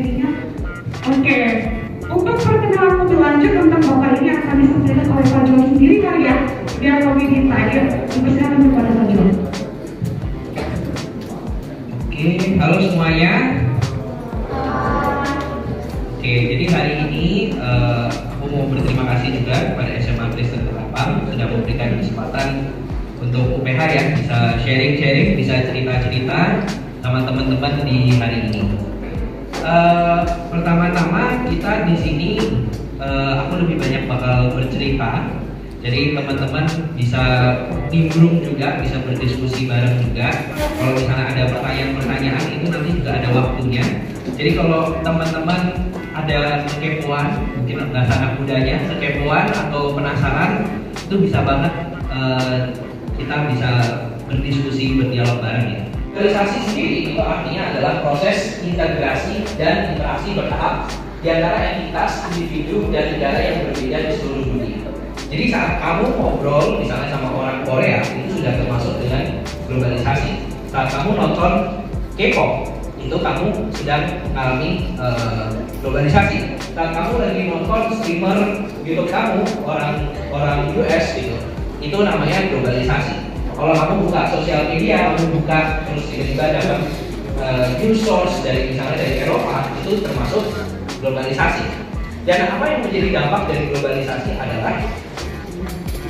jadinya. Oke, untuk perkenalan lebih lanjut tentang Bapak ini akan disampaikan oleh Pak John sendiri kali ya, biar lebih detail. Dipersilakan kepada Pak John. Oke, halo semuanya. Oke, jadi hari ini aku mau berterima kasih juga kepada SMA Kristen Ketapang sudah memberikan kesempatan untuk UPH ya, bisa sharing-sharing, bisa cerita-cerita sama teman-teman di hari ini. Pertama-tama kita di sini aku lebih banyak bakal bercerita, jadi teman-teman bisa nimbrung juga, bisa berdiskusi bareng juga. Kalau misalnya ada pertanyaan-pertanyaan itu nanti juga ada waktunya. Jadi kalau teman-teman ada kekepoan, mungkin bahasa anak mudanya, kekepoan atau penasaran, itu bisa banget kita bisa berdiskusi, berdialog bareng ya. Globalisasi sendiri itu artinya adalah proses integrasi dan interaksi bertahap di antara entitas, individu, dan negara yang berbeda di seluruh dunia. Jadi saat kamu ngobrol misalnya sama orang Korea, itu sudah termasuk dengan globalisasi. Saat kamu nonton K-pop, itu kamu sedang mengalami globalisasi. Saat kamu lagi nonton streamer YouTube kamu, orang US gitu, itu namanya globalisasi. Kalau kamu buka sosial media, kamu buka terus tiba-tiba dapat news source dari misalnya dari Eropa, itu termasuk globalisasi. Dan apa yang menjadi dampak dari globalisasi adalah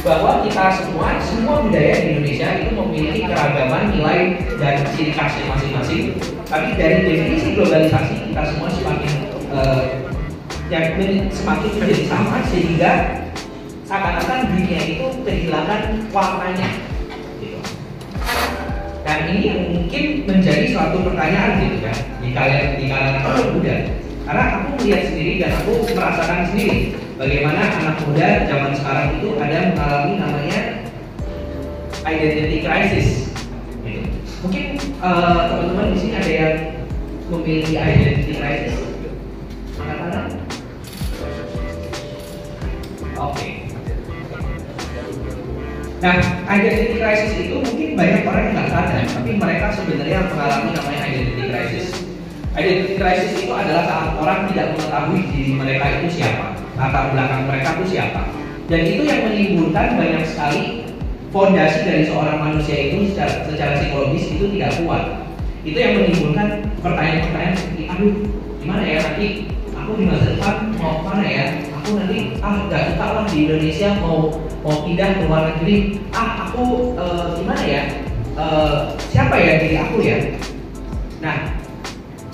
bahwa kita semua budaya di Indonesia itu memiliki keragaman nilai dan ciri khasnya masing-masing. Tapi dari definisi globalisasi kita semua semakin menjadi sama, sehingga seakan-akan dunia itu kehilangan warnanya. Dan ini yang mungkin menjadi suatu pertanyaan gitu kan di kalangan anak muda. Karena aku melihat sendiri dan aku merasakan sendiri bagaimana anak muda zaman sekarang itu ada mengalami namanya identity crisis. Gitu. Mungkin teman-teman di sini ada yang memiliki identity crisis. Mana? Oke. Nah, identity crisis itu mungkin banyak orang yang nggak sadar, tapi mereka sebenarnya mengalami namanya identity crisis. Identity crisis itu adalah saat orang tidak mengetahui diri mereka itu siapa, latar belakang mereka itu siapa, dan itu yang menimbulkan banyak sekali fondasi dari seorang manusia itu secara psikologis itu tidak kuat. Itu yang menimbulkan pertanyaan-pertanyaan seperti, aduh, gimana ya nanti aku di masa depan mau mana ya? Aku nanti nggak suka lah di Indonesia, mau pindah ke luar negeri. Aku gimana ya? Siapa ya diri aku ya? Nah,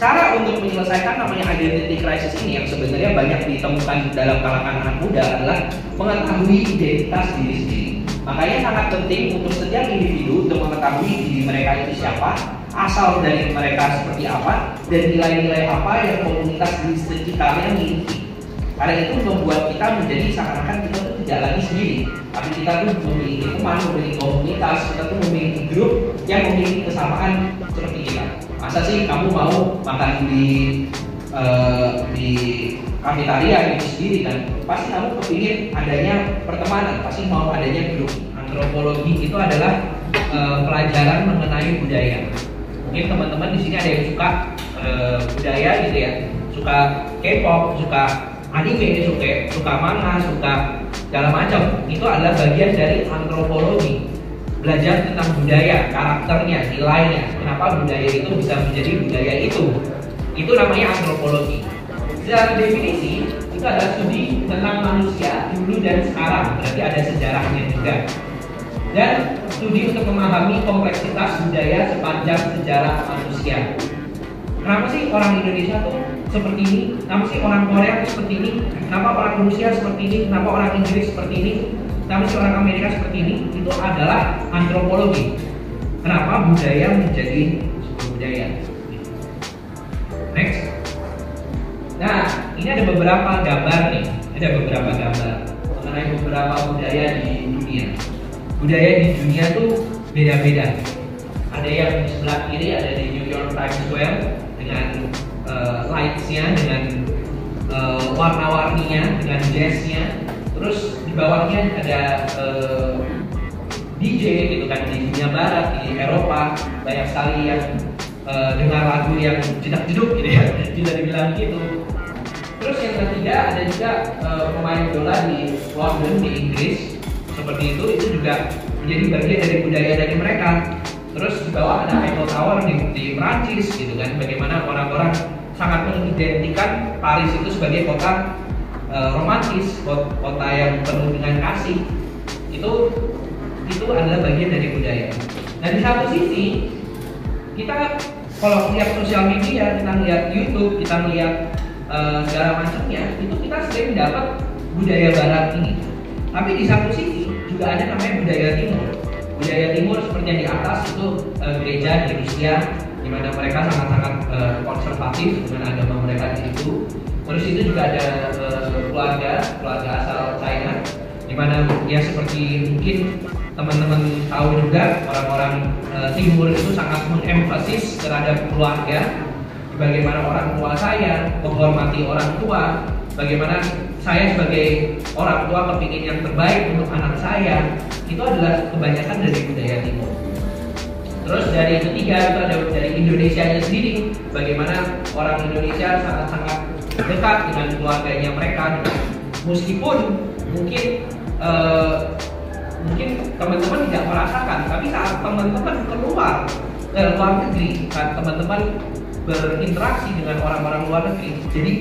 cara untuk menyelesaikan namanya identity crisis ini yang sebenarnya banyak ditemukan dalam kalangan anak muda adalah mengetahui identitas diri sendiri. Makanya sangat penting untuk setiap individu untuk mengetahui diri mereka itu siapa, asal dari mereka seperti apa, dan nilai-nilai apa yang komunitas di sekitarnya miliki. Karena itu membuat kita menjadi seakan-akan kita tuh tidak lagi sendiri, tapi kita tuh memiliki teman, memiliki komunitas, kita tuh memiliki grup yang memiliki kesamaan seperti kita. Masa sih kamu mau makan di kafetaria itu sendiri kan? Pasti kamu kepingin adanya pertemanan, pasti mau adanya grup. Antropologi itu adalah pelajaran mengenai budaya. Mungkin teman-teman di sini ada yang suka budaya gitu ya, suka K-pop, suka anime, suka manga, suka segala macam. Itu adalah bagian dari antropologi. Belajar tentang budaya, karakternya, nilainya, kenapa budaya itu bisa menjadi budaya itu. Itu namanya antropologi. Secara definisi, itu adalah studi tentang manusia dulu dan sekarang, berarti ada sejarahnya juga. Dan studi untuk memahami kompleksitas budaya sepanjang sejarah manusia. Kenapa sih orang Indonesia tuh seperti ini? Kenapa sih orang Korea tuh seperti ini? Kenapa orang Rusia seperti ini? Kenapa orang Inggris seperti ini? Kenapa sih orang Amerika seperti ini? Itu adalah antropologi. Kenapa budaya menjadi sebuah budaya? Next. Nah, ini ada beberapa gambar nih. Ada beberapa gambar mengenai beberapa budaya di dunia. Budaya di dunia tuh beda-beda. Ada yang di sebelah kiri ada di New York Times Square dengan lights-nya, dengan warna-warninya, dengan jazz-nya. Terus di bawahnya ada DJ gitu kan, di dunia barat, di Eropa banyak sekali yang dengar lagu yang jedak-jeduk gitu ya, bisa dibilang gitu. Terus yang ketiga ada juga pemain bola di London di Inggris seperti itu juga menjadi bagian dari budaya dari mereka. Terus di bawah ada Eiffel Tower di Perancis gitu kan, bagaimana orang-orang sangat mengidentikan Paris itu sebagai kota romantis, kota yang penuh dengan kasih. Itu adalah bagian dari budaya. Dan di satu sisi kita kalau melihat sosial media, kita melihat YouTube, kita melihat segala macamnya, itu kita sering dapat budaya barat ini. Tapi di satu sisi juga ada namanya budaya timur. Budaya timur seperti yang di atas itu gereja di Rusia, di mana mereka sangat-sangat konservatif dengan agama mereka di situ. Terus itu juga ada keluarga asal China, di mana ya seperti mungkin teman-teman tahu juga orang-orang timur itu sangat mengemphasis terhadap keluarga. Bagaimana orang tua saya menghormati orang tua, bagaimana saya sebagai orang tua kepingin yang terbaik untuk anak saya, itu adalah kebanyakan dari budaya timur. Terus dari ketiga itu ada dari Indonesia sendiri, bagaimana orang Indonesia sangat-sangat dekat dengan keluarganya mereka, meskipun mungkin teman-teman tidak merasakan, tapi saat teman-teman keluar dari luar negeri, saat teman-teman berinteraksi dengan orang-orang luar negeri, jadi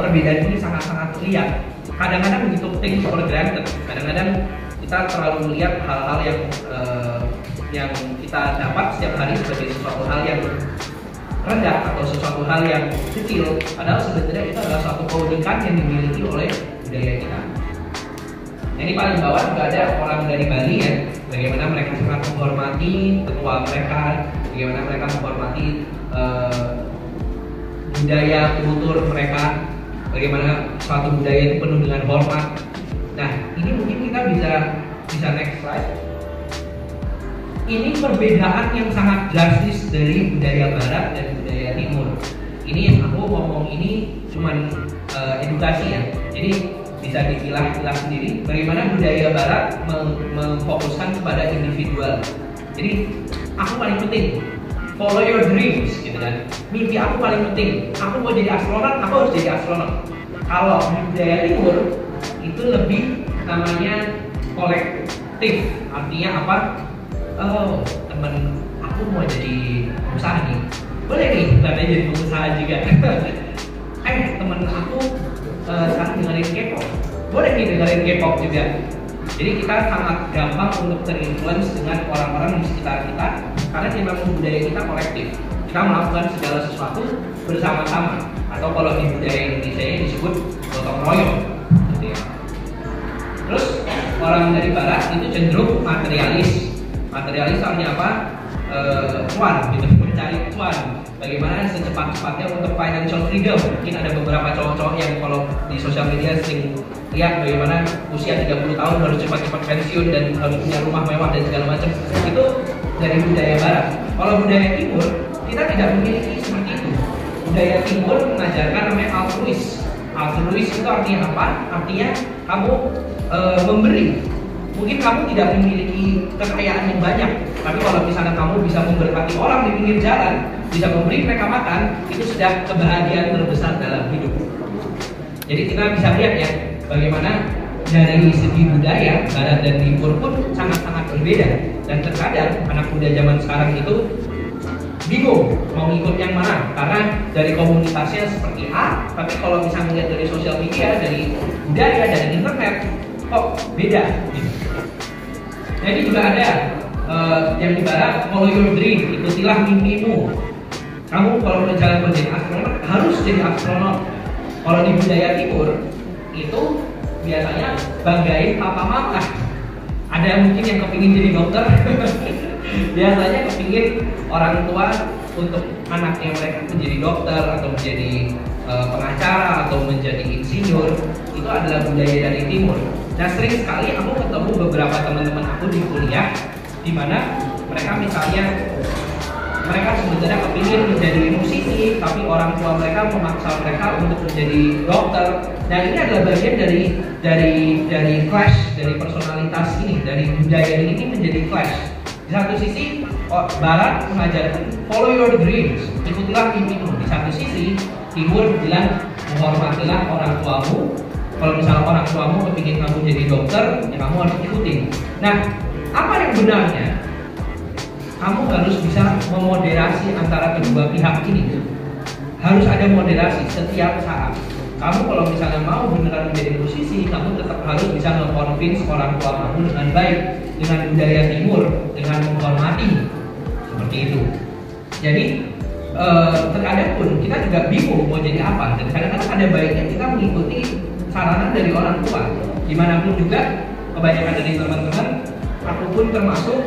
perbedaan ini sangat-sangat terlihat. Kadang-kadang we took things for granted, kadang-kadang kita terlalu melihat hal-hal yang kita dapat setiap hari sebagai sesuatu hal yang rendah atau sesuatu hal yang kecil, padahal sebenarnya itu adalah suatu keunikan yang dimiliki oleh budaya kita. Yang di paling bawah juga ada orang dari Bali ya, bagaimana mereka sangat menghormati ketua mereka, bagaimana mereka menghormati budaya kultur mereka, bagaimana suatu budaya itu penuh dengan hormat. Nah, ini mungkin kita bisa next slide. Ini perbedaan yang sangat drastis dari budaya barat dan budaya timur. Ini yang aku ngomong ini cuman edukasi ya. Jadi bisa dipilah-pilah sendiri bagaimana budaya barat memfokuskan kepada individual. Jadi aku paling penting, follow your dreams gitu kan. Mimpi aku paling penting, aku mau jadi astronot, aku harus jadi astronot. Kalau di budaya timur itu lebih namanya kolektif. Artinya apa? Oh, temen aku mau jadi pengusaha nih, boleh nih katanya jadi pengusaha juga. Temen aku sekarang dengerin K-pop, boleh nih dengerin K-pop juga. Jadi kita sangat gampang untuk terinfluence dengan orang-orang di sekitar kita, karena memang budaya kita kolektif. Kita melakukan segala sesuatu bersama-sama, atau kalau di budaya Indonesia ini disebut gotong royong gitu ya. Terus orang dari barat itu cenderung materialis. Materialis artinya apa? Cuan gitu, mencari cuan. Bagaimana secepat-cepatnya untuk financial freedom. Mungkin ada beberapa cowok-cowok yang kalau di sosial media sering lihat bagaimana usia 30 tahun harus cepat-cepat pensiun dan harus punya rumah mewah dan segala macam. Itu dari budaya barat. Kalau budaya timur, kita tidak memiliki seperti itu. Budaya timur mengajarkan namanya altruis. Altruis itu artinya apa? Artinya kamu memberi. Mungkin kamu tidak memiliki kekayaan yang banyak, tapi kalau misalnya kamu bisa memberkati orang di pinggir jalan, bisa memberi mereka makan, itu sudah kebahagiaan terbesar dalam hidup. Jadi kita bisa lihat ya, bagaimana dari segi budaya barat dan timur pun sangat-sangat berbeda. Dan terkadang anak muda zaman sekarang itu bingung mau ngikut yang mana, karena dari komunitasnya seperti A, tapi kalau misalnya lihat dari sosial media, dari budaya, dari internet, kok beda gitu. Jadi juga ada yang di barat, follow your dream, ikutilah mimpimu. Kamu kalau berjalan menjadi astronot harus jadi astronot. Kalau di budaya timur itu biasanya banggain papa mama. Ada yang mungkin yang kepingin jadi dokter, biasanya kepingin orang tua untuk anaknya mereka menjadi dokter atau menjadi pengacara atau menjadi insinyur. Itu adalah budaya dari timur. Nah, sering sekali aku ketemu beberapa teman-teman aku di kuliah, di mana mereka misalnya mereka sebenarnya kepingin menjadi musisi, tapi orang tua mereka memaksa mereka untuk menjadi dokter. Nah, ini adalah bagian dari clash dari personalitas ini, dari budaya ini menjadi clash. Di satu sisi Barat mengajarkan follow your dreams, ikutilah mimpimu. Di satu sisi, Timur bilang menghormatilah orang tuamu. Kalau misalnya orang tuamu kepingin kamu jadi dokter, ya kamu harus ikutin. Nah, apa yang benarnya? Kamu harus bisa memoderasi antara kedua pihak ini. Harus ada moderasi setiap saat. Kamu kalau misalnya mau beneran menjadi musisi, kamu tetap harus bisa nge-convince orang tua kamu dengan baik, dengan budaya Timur, dengan menghormati, seperti itu. Jadi terkadang pun kita juga bingung mau jadi apa, dan kadang-kadang ada baiknya kita mengikuti saranan dari orang tua. Dimanapun juga, kebanyakan dari teman-teman, aku pun termasuk,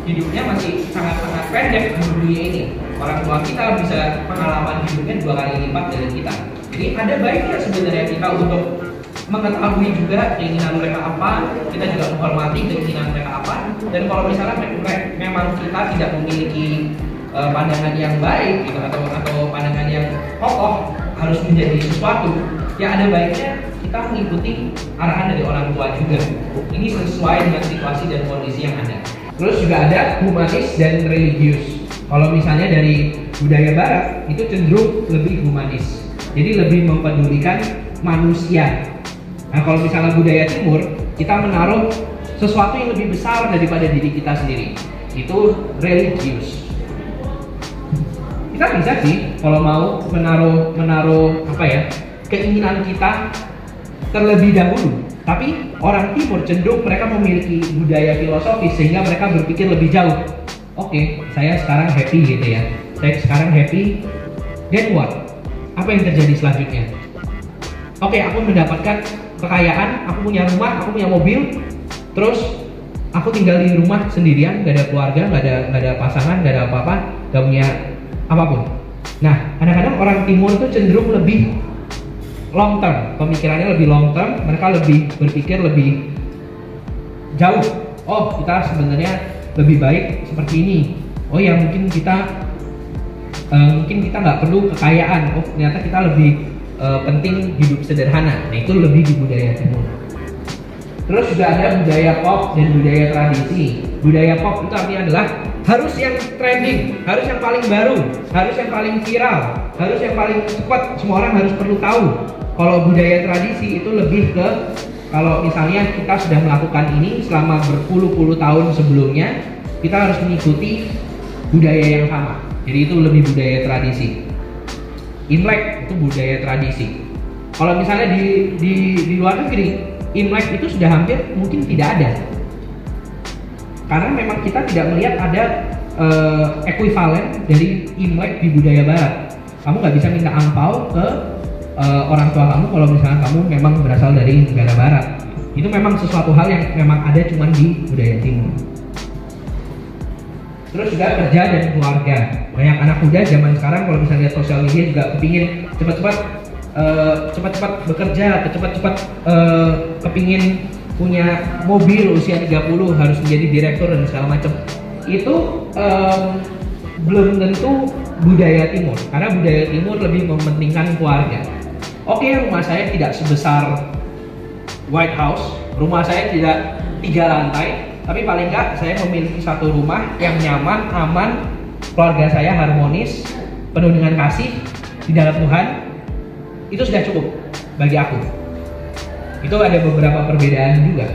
hidupnya masih sangat-sangat pendek di dunia ini. Orang tua kita bisa pengalaman hidupnya 2 kali lipat dari kita. Jadi ada baiknya sebenarnya kita untuk mengetahui juga keinginan mereka apa, kita juga menghormati keinginan mereka apa. Dan kalau misalnya memang kita tidak memiliki pandangan yang baik gitu, atau pandangan yang kokoh harus menjadi sesuatu, ya ada baiknya kita mengikuti arahan dari orang tua juga. Ini sesuai dengan situasi dan kondisi yang ada. Terus juga ada humanis dan religius. Kalau misalnya dari budaya Barat itu cenderung lebih humanis, jadi lebih mempedulikan manusia. Nah, kalau misalnya budaya Timur, kita menaruh sesuatu yang lebih besar daripada diri kita sendiri, itu religius. Kita bisa sih kalau mau menaruh apa ya, keinginan kita terlebih dahulu. Tapi orang Timur cenderung mereka memiliki budaya filosofis sehingga mereka berpikir lebih jauh. Oke, saya sekarang happy gitu ya. Saya sekarang happy, then what? Apa yang terjadi selanjutnya? Oke, aku mendapatkan kekayaan, aku punya rumah, aku punya mobil, terus aku tinggal di rumah sendirian, gak ada keluarga, gak ada pasangan, gak ada apa-apa, gak punya apapun. Nah, kadang-kadang orang Timur itu cenderung lebih long term, pemikirannya lebih long term, mereka lebih berpikir lebih jauh. Oh, kita sebenarnya lebih baik seperti ini. Oh ya, mungkin kita nggak perlu kekayaan. Oh, ternyata kita lebih penting hidup sederhana. Nah, itu lebih di budaya Timur. Terus juga ada budaya pop dan budaya tradisi. Budaya pop itu artinya adalah harus yang trending, harus yang paling baru, harus yang paling viral, harus yang paling cepat, semua orang harus perlu tahu. Kalau budaya tradisi itu lebih ke, kalau misalnya kita sudah melakukan ini selama berpuluh-puluh tahun sebelumnya, kita harus mengikuti budaya yang sama. Jadi itu lebih budaya tradisi. Imlek itu budaya tradisi. Kalau misalnya di luar negeri, Imlek itu sudah hampir mungkin tidak ada. Karena memang kita tidak melihat ada ekuivalen dari Imlek di budaya Barat. Kamu nggak bisa minta angpau ke orang tua kamu kalau misalnya kamu memang berasal dari negara Barat. Itu memang sesuatu hal yang memang ada cuma di budaya Timur. Terus juga kerja dan keluarga. Banyak anak muda zaman sekarang kalau misalnya lihat sosial media juga kepingin cepat-cepat bekerja, cepat-cepat kepingin punya mobil usia 30, harus menjadi direktur dan segala macam. Itu belum tentu budaya Timur, karena budaya Timur lebih mementingkan keluarga. Oke, rumah saya tidak sebesar White House, rumah saya tidak 3 lantai, tapi paling nggak saya memiliki satu rumah yang nyaman, aman, keluarga saya harmonis, penuh dengan kasih di dalam Tuhan. Itu sudah cukup bagi aku. Itu ada beberapa perbedaan juga.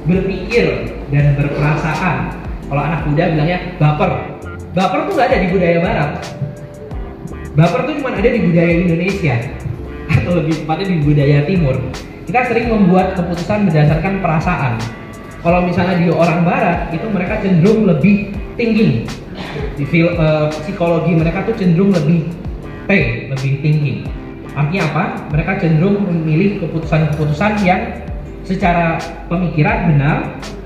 Berpikir dan berperasaan. Kalau anak muda bilangnya baper. Baper tuh nggak ada di budaya Barat. Baper tuh cuma ada di budaya Indonesia, atau lebih tepatnya di budaya Timur. Kita sering membuat keputusan berdasarkan perasaan. Kalau misalnya di orang Barat, itu mereka cenderung lebih tinggi. Di psikologi mereka tuh cenderung lebih tinggi. Artinya apa? Mereka cenderung memilih keputusan-keputusan yang secara pemikiran benar,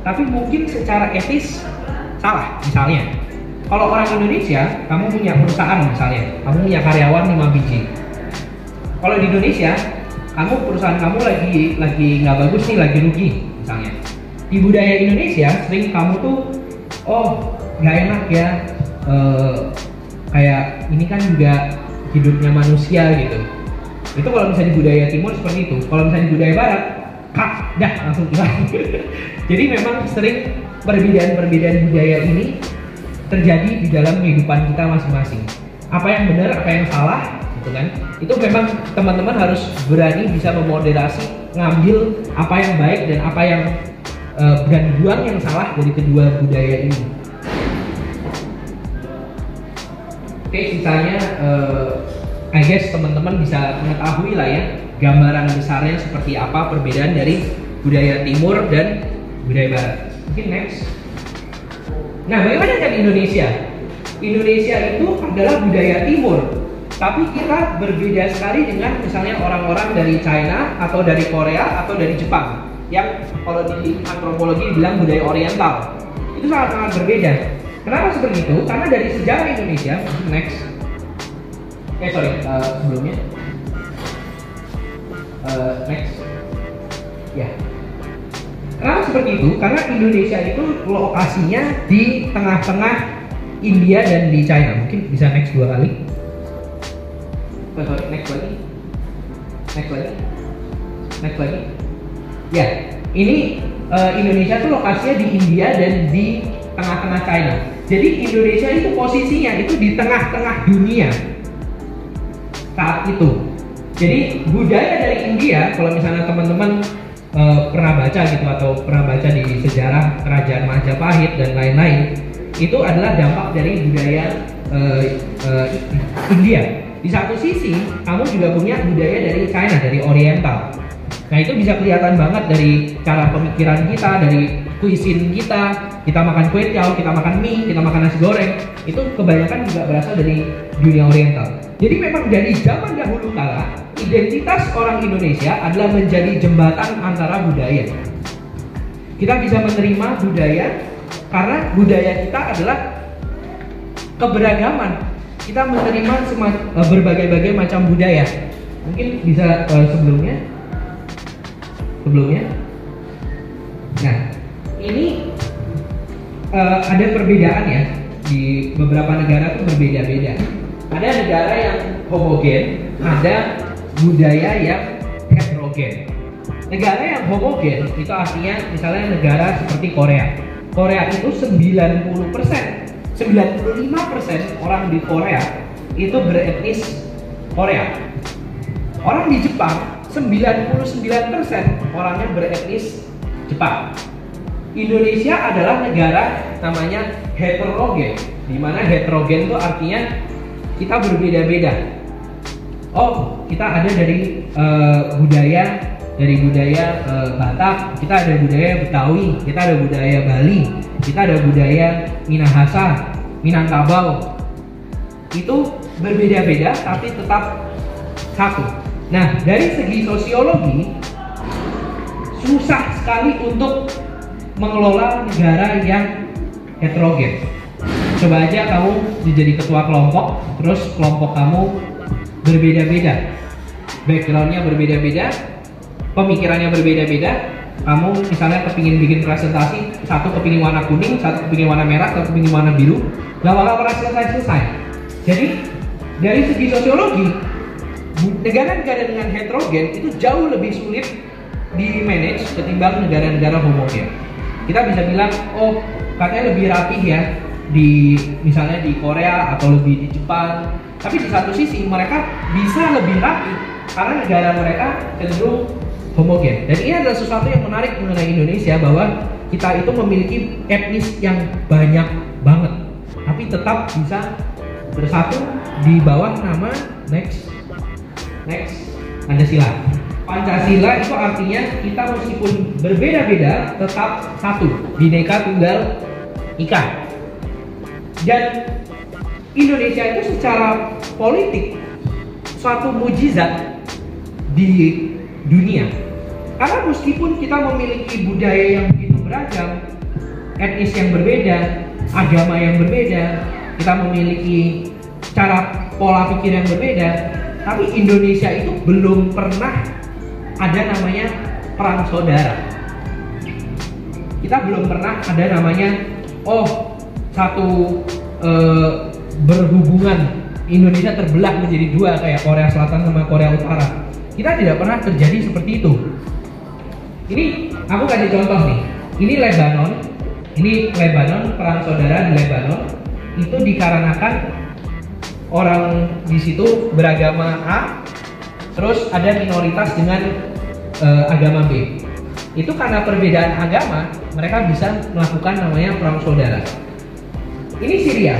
tapi mungkin secara etis salah. Misalnya, kalau orang Indonesia, kamu punya perusahaan misalnya, kamu punya karyawan 5 biji. Kalau di Indonesia, perusahaan kamu lagi nggak bagus nih, lagi rugi misalnya. Di budaya Indonesia, sering kamu tuh, oh nggak enak ya, kayak ini kan juga hidupnya manusia gitu. Itu kalau misalnya di budaya Timur seperti itu. Kalau misalnya di budaya Barat, dah langsung hilang. Jadi memang sering perbedaan-perbedaan budaya ini terjadi di dalam kehidupan kita masing-masing. Apa yang benar, apa yang salah, gitu kan? Itu memang teman-teman harus berani bisa memoderasi, ngambil apa yang baik dan apa yang dan buang yang salah dari kedua budaya ini. Oke, sisanya I guess teman-teman bisa mengetahui lah ya gambaran besarnya seperti apa perbedaan dari budaya timur dan budaya barat. Mungkin next. Nah, bagaimana dengan Indonesia? Indonesia itu adalah budaya timur, tapi kita berbeda sekali dengan misalnya orang-orang dari China atau dari Korea atau dari Jepang yang kalau di antropologi dibilang budaya oriental. Itu sangat-sangat berbeda. Kenapa seperti itu? Karena dari sejarah Indonesia, next. Sebelumnya. Next. Ya. Kenapa seperti itu? Karena Indonesia itu lokasinya di tengah-tengah India dan di China. Mungkin bisa next 2 kali. Next lagi. Next lagi. Ya, ini Indonesia tuh lokasinya di India dan di tengah-tengah China. Jadi Indonesia itu posisinya itu di tengah-tengah dunia saat itu. Jadi budaya dari India, kalau misalnya teman-teman pernah baca gitu atau pernah baca di sejarah kerajaan Majapahit dan lain-lain, itu adalah dampak dari budaya India. Di satu sisi, kamu juga punya budaya dari China, dari Oriental. Nah, itu bisa kelihatan banget dari cara pemikiran kita, dari cuisine kita makan kue tiaw, kita makan mie, kita makan nasi goreng, itu kebanyakan juga berasal dari dunia Oriental. Jadi memang dari zaman dahulu kala, identitas orang Indonesia adalah menjadi jembatan antara budaya. Kita bisa menerima budaya karena budaya kita adalah keberagaman. Kita menerima berbagai-bagai macam budaya. Mungkin bisa sebelumnya. Nah, ini ada perbedaan ya, di beberapa negara tuh berbeda-beda. Ada negara yang homogen, ada budaya yang heterogen. Negara yang homogen itu artinya misalnya negara seperti Korea. Korea itu 95% orang di Korea itu beretnis Korea. Orang di Jepang 99% orangnya beretnis Jepang. Indonesia adalah negara namanya heterogen, di mana heterogen itu artinya kita berbeda-beda. Oh, kita ada dari budaya Batak, kita ada budaya Betawi, kita ada budaya Bali, kita ada budaya Minahasa, Minangkabau. Itu berbeda-beda tapi tetap satu. Nah, dari segi sosiologi susah sekali untuk mengelola negara yang heterogen. Coba aja kamu jadi ketua kelompok, terus kelompok kamu berbeda-beda, backgroundnya berbeda-beda, pemikirannya berbeda-beda. Kamu misalnya kepingin bikin presentasi, satu kepingin warna kuning, satu kepingin warna merah, satu kepingin warna biru, gak bakal pernah selesai. Jadi dari segi sosiologi, negara-negara dengan heterogen itu jauh lebih sulit di manage ketimbang negara-negara homogen. Kita bisa bilang, oh katanya lebih rapih ya di misalnya di Korea atau lebih di Jepang. Tapi di satu sisi mereka bisa lebih rapi karena negara mereka cenderung homogen. Dan ini adalah sesuatu yang menarik mengenai Indonesia, bahwa kita itu memiliki etnis yang banyak banget, tapi tetap bisa bersatu di bawah nama next Pancasila. Pancasila itu artinya kita meskipun berbeda-beda tetap satu, Bhinneka Tunggal Ika. Dan Indonesia itu secara politik suatu mujizat di dunia. Karena meskipun kita memiliki budaya yang begitu beragam, etnis yang berbeda, agama yang berbeda, kita memiliki cara pola pikir yang berbeda, tapi Indonesia itu belum pernah ada namanya perang saudara. Kita belum pernah ada namanya berhubungan Indonesia terbelah menjadi dua kayak Korea Selatan sama Korea Utara. Kita tidak pernah terjadi seperti itu. Ini aku kasih contoh nih. Ini Lebanon, Ini Lebanon, perang saudara di Lebanon itu dikarenakan orang di situ beragama A, terus ada minoritas dengan agama B. Itu karena perbedaan agama, mereka bisa melakukan namanya perang saudara. Ini Syria.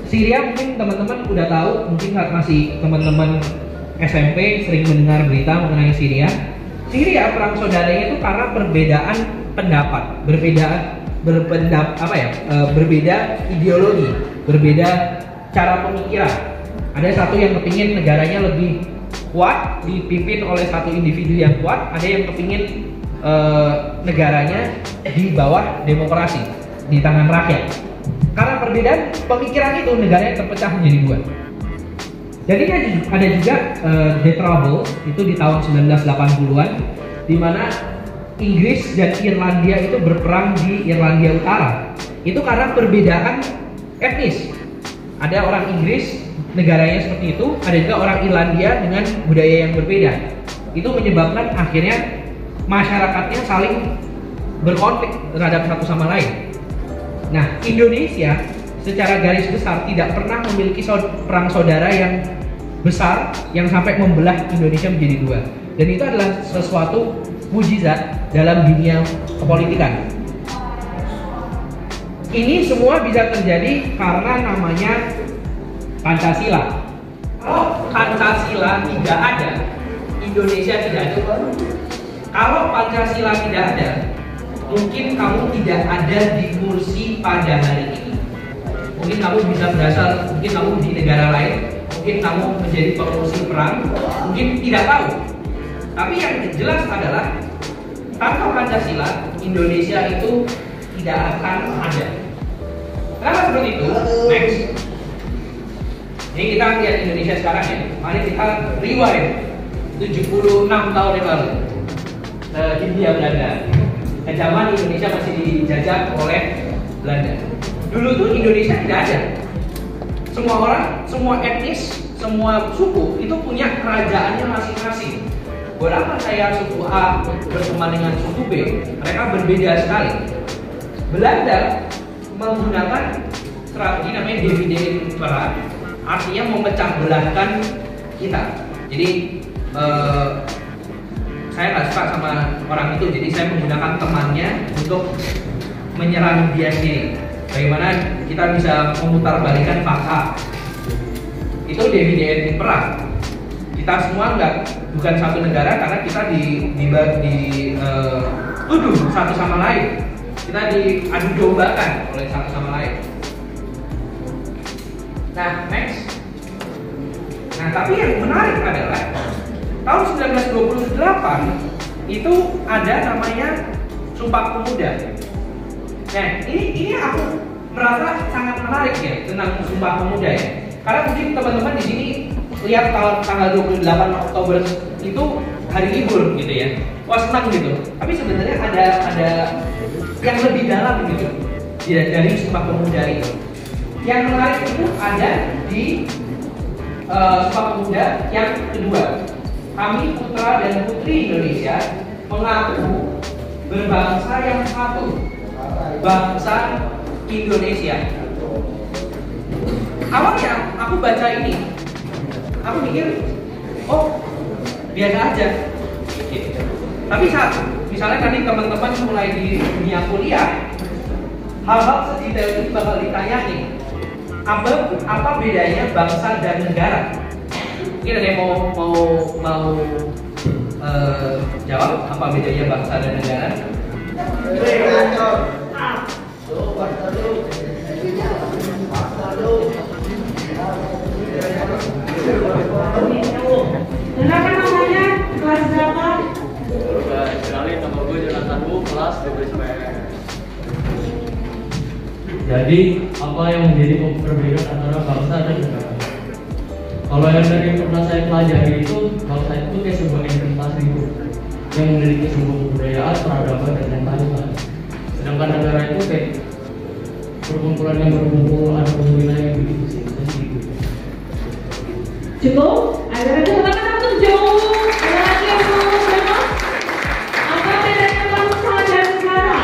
Syria mungkin teman-teman udah tahu, mungkin masih teman-teman SMP sering mendengar berita mengenai Syria. Syria perang saudaranya itu karena perbedaan pendapat, berbeda ideologi, berbeda cara pemikiran. Ada satu yang kepingin negaranya lebih kuat, dipimpin oleh satu individu yang kuat. Ada yang kepingin negaranya di bawah demokrasi, di tangan rakyat. Karena perbedaan pemikiran itu negaranya terpecah menjadi dua. Jadi ada juga The Trouble itu di tahun 1980-an, di mana Inggris dan Irlandia itu berperang di Irlandia Utara. Itu karena perbedaan etnis. Ada orang Inggris negaranya seperti itu, ada juga orang Irlandia dengan budaya yang berbeda. Itu menyebabkan akhirnya masyarakatnya saling berkonflik terhadap satu sama lain. Nah, Indonesia secara garis besar tidak pernah memiliki perang saudara yang besar yang sampai membelah Indonesia menjadi dua. Dan itu adalah sesuatu mujizat dalam dunia kepolitikan. Ini semua bisa terjadi karena namanya Pancasila. Kalau Pancasila tidak ada, Indonesia tidak ada. Kalau Pancasila tidak ada, mungkin kamu tidak ada di kursi pada hari ini. Mungkin kamu bisa berasal, mungkin kamu di negara lain, mungkin kamu menjadi pengungsi perang, mungkin tidak tahu. Tapi yang jelas adalah tanpa Pancasila, Indonesia itu tidak akan ada. Kenapa seperti itu? Next. Ini kita lihat Indonesia sekarang ya. Mari kita rewind 76 tahun yang lalu ke Hindia Belanda. Ke zaman Indonesia masih dijajah oleh Belanda. Dulu tuh Indonesia tidak ada. Semua orang, semua etnis, semua suku itu punya kerajaannya masing-masing. Berapa saya suku A berteman dengan suku B, mereka berbeda sekali. Belanda menggunakan strategi namanya divide et impera, artinya memecah belahkan kita. Jadi saya nggak suka sama orang itu, jadi saya menggunakan temannya untuk menyerang dia sendiri. Bagaimana kita bisa memutarbalikan fakta? Itu divide et impera. Kita semua bukan satu negara karena kita tuduh satu sama lain. Kita diadu dombakan oleh satu sama lain. Nah, next. Nah, tapi yang menarik adalah tahun 1928 itu ada namanya Sumpah Pemuda. Nah, ini aku merasa sangat menarik ya tentang Sumpah Pemuda ya. Karena mungkin teman-teman di sini lihat tanggal 28 Oktober itu hari libur gitu ya. Wah, senang gitu. Tapi sebenarnya ada yang lebih dalam gitu dari Sumpah Pemuda itu. Yang menarik itu ada di Sumpah Pemuda yang kedua. Kami putra dan putri Indonesia mengaku berbangsa yang satu, bangsa Indonesia. Awalnya aku baca ini, aku mikir, oh biasa aja. Tapi saat misalnya tadi teman-teman mulai di dunia kuliah, hal-hal sedetail ini bakal ditanyain. Apa bedanya bangsa dan negara? Mungkin ada yang mau jawab apa bedanya bangsa dan negara? Silakan namanya, kelas berapa? Kenalin, nama gue Jonathan Bu, kelas 12 Jadi, apa yang menjadi perbedaan antara bangsa dan negara? Kalau yang dari yang pernah saya pelajari itu, bangsa itu kayak sebuah entitas hidup yang memiliki sebuah kebudayaan, peradaban, dan lain-lain. Sedangkan negara itu kayak perkumpulan yang berkumpul, ada pemilihan yang begitu sih. Cukup? Ada kata-kata tujuh. Ada lagi yang mau jawab? Apa bedanya bangsa dan negara?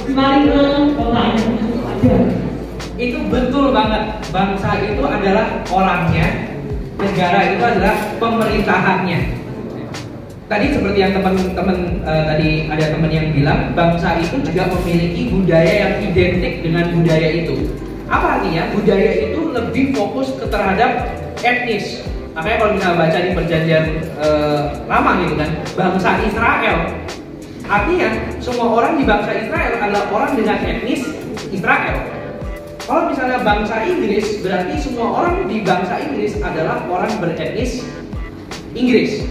kembali ke bapaknya aja. Itu betul banget. Bangsa itu adalah orangnya, negara itu adalah pemerintahannya. Tadi seperti yang teman-teman tadi ada teman yang bilang, bangsa itu juga memiliki budaya yang identik dengan budaya itu. Apa artinya? Budaya itu lebih fokus terhadap etnis. Makanya kalau misalnya baca di perjanjian lama gitu kan, bangsa Israel, artinya semua orang di bangsa Israel adalah orang dengan etnis Israel. Kalau misalnya bangsa Inggris, berarti semua orang di bangsa Inggris adalah orang beretnis Inggris.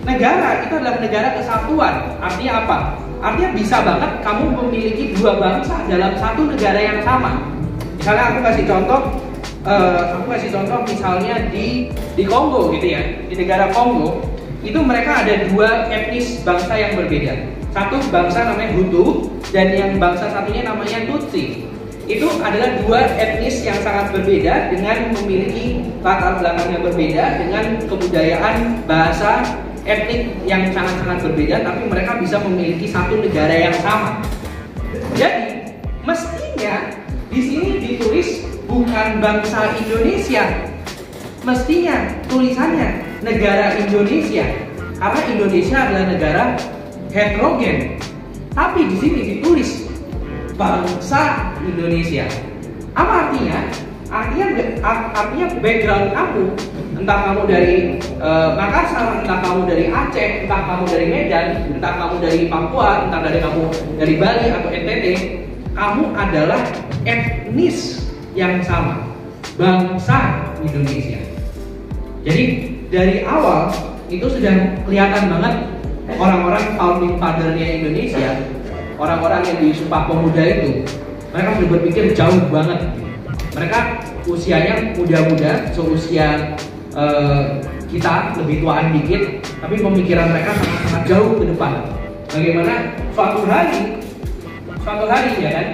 Negara itu adalah negara kesatuan. Artinya apa? Artinya bisa banget kamu memiliki dua bangsa dalam satu negara yang sama. Misalnya aku kasih contoh misalnya di Kongo gitu ya, di negara Kongo itu mereka ada dua etnis bangsa yang berbeda. Satu bangsa namanya Hutu dan yang bangsa satunya namanya Tutsi. Itu adalah dua etnis yang sangat berbeda dengan memiliki latar belakang yang berbeda, dengan kebudayaan, bahasa, etnik yang sangat-sangat berbeda, tapi mereka bisa memiliki satu negara yang sama. Jadi mestinya di sini ditulis bukan bangsa Indonesia, mestinya tulisannya negara Indonesia, karena Indonesia adalah negara heterogen. Tapi di sini ditulis bangsa Indonesia. Apa artinya? Artinya background kamu, entah kamu dari Makassar, entah kamu dari Aceh, entah kamu dari Medan, entah kamu dari Papua, entah kamu dari Bali atau NTT, kamu adalah etnis yang sama, bangsa Indonesia. Jadi dari awal itu sudah kelihatan banget orang-orang founding father-nya Indonesia, orang-orang yang di Sumpah Pemuda itu, mereka sudah berpikir jauh banget. Mereka usianya muda-muda, seusia kita, lebih tuaan dikit, tapi pemikiran mereka sangat-sangat jauh ke depan. Bagaimana suatu hari ya kan,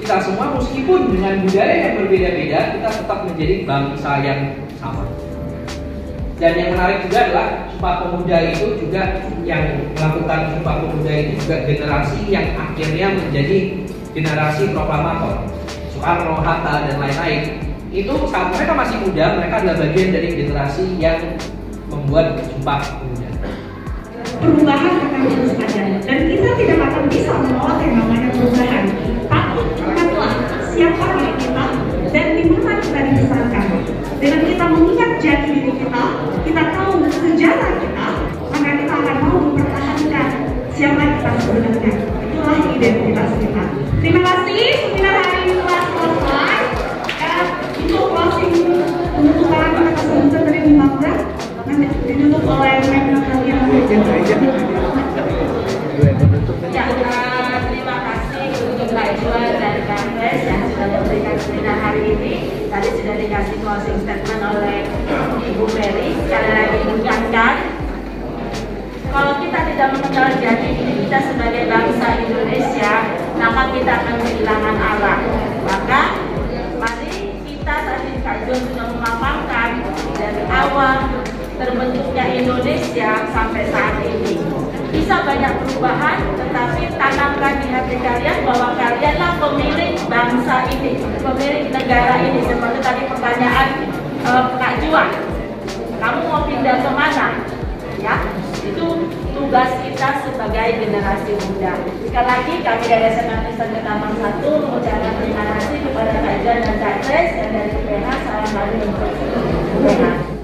kita semua meskipun dengan budaya yang berbeda-beda, kita tetap menjadi bangsa yang sama. Dan yang menarik juga adalah Sumpah Pemuda itu juga yang melakukan Sumpah Pemuda itu juga generasi yang akhirnya menjadi generasi proklamator. Soekarno, Hatta, dan lain-lain. Itu saat mereka masih muda, mereka adalah bagian dari generasi yang membuat Sumpah Pemuda. Perubahan akan terus ada, dan kita tidak akan bisa menolak yang namanya perubahan. Tapi ingatlah siapa diri kita dan di mana kita dibesarkan. Dengan kita mengingat jati diri kita tahu sejarah kita, maka kita akan mau mempertahankan siapa kita sebenarnya. Itulah identitas kita. Terima kasih, seminar hari ini telah selesai. Untuk closing penutupan kata sebentar dari Mbak, ditutup oleh Mbak kalian. Ya, terima kasih untuk Kak Juan dan Kak Fes yang sudah memberikan seminar hari ini. Tadi sudah dikasih closing statement oleh Ibu Mary. Sekali lagi mengingatkan, kalau kita tidak mengenal jati diri kita sebagai bangsa Indonesia, maka kita akan kehilangan arah. Maka mari kita, tadi Kak Juan sudah memaparkan dari awal terbentuknya Indonesia sampai saat ini. Bisa banyak perubahan, tetapi tanamkan di hati kalian bahwa kalianlah pemilik bangsa ini, pemilik negara ini. Seperti tadi pertanyaan Kak Juan, kamu mau pindah kemana? Ya, itu tugas kita sebagai generasi muda. Sekali lagi kami dari SMA Kristen Ketapang 1 mengucapkan terima kasih kepada Kak Juan dan Kak Tres, dan dari UPH saya kembali untuk UPH.